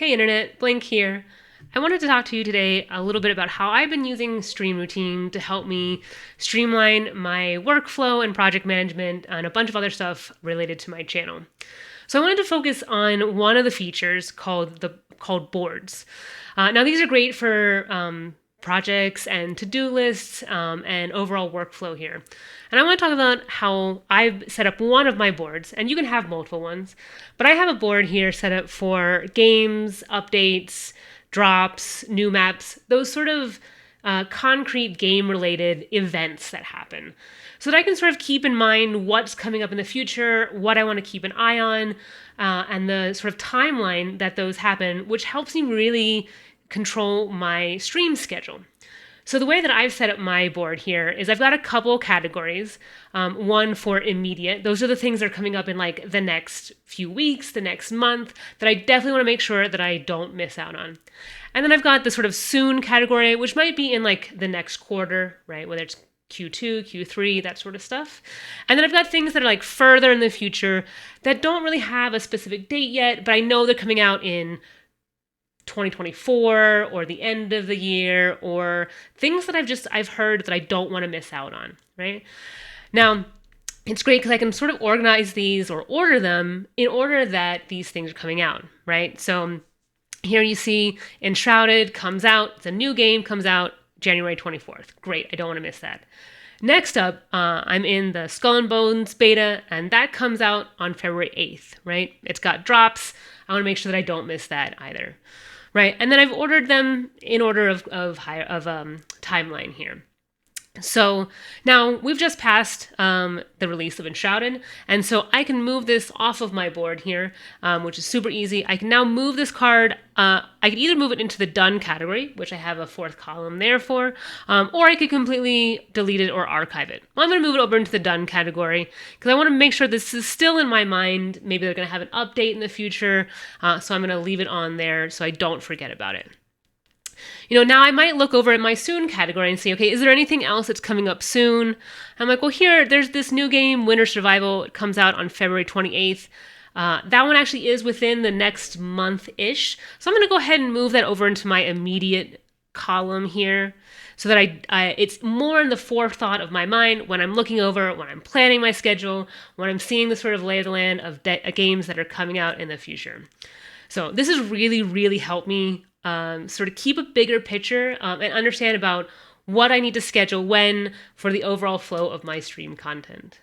Hey Internet, Blink here. I wanted to talk to you today a little bit about how I've been using StreamRoutine to help me streamline my workflow and project management and a bunch of other stuff related to my channel. So I wanted to focus on one of the features called boards. Now these are great for projects and to-do lists and overall workflow here. And I want to talk about how I've set up one of my boards, and you can have multiple ones, but I have a board here set up for games, updates, drops, new maps, those sort of concrete game-related events that happen. So that I can sort of keep in mind what's coming up in the future, what I want to keep an eye on, and the sort of timeline that those happen, which helps me really control my stream schedule. So the way that I've set up my board here is I've got a couple categories. One for immediate. Those are the things that are coming up in like the next few weeks, the next month, that I definitely want to make sure that I don't miss out on. And then I've got the sort of soon category, which might be in like the next quarter, right? Whether it's Q2, Q3, that sort of stuff. And then I've got things that are like further in the future that don't really have a specific date yet, but I know they're coming out in 2024 or the end of the year, or things that I've heard that I don't want to miss out on, right? Now, it's great because I can sort of organize these or order them in order that these things are coming out, right? So here you see Enshrouded comes out, it's a new game, comes out January 24th. Great, I don't want to miss that. Next up, I'm in the Skull and Bones beta, and that comes out on February 8th, right? It's got drops. I want to make sure that I don't miss that either. Right, and then I've ordered them in order of timeline here. So now we've just passed the release of Enshrouded, and so I can move this off of my board here, which is super easy. I can now move this card. I could either move it into the done category, which I have a fourth column there for, or I could completely delete it or archive it. Well, I'm going to move it over into the done category because I want to make sure this is still in my mind. Maybe they're going to have an update in the future, so I'm going to leave it on there so I don't forget about it. Now I might look over at my soon category and say, okay, is there anything else that's coming up soon? I'm like, well, there's this new game, Winter Survival. It comes out on February 28th. That one actually is within the next month-ish. So I'm going to go ahead and move that over into my immediate column here so that it's more in the forethought of my mind when I'm looking over, when I'm planning my schedule, when I'm seeing the sort of lay of the land of games that are coming out in the future. So this has really, really helped me sort of keep a bigger picture and understand about what I need to schedule when for the overall flow of my stream content.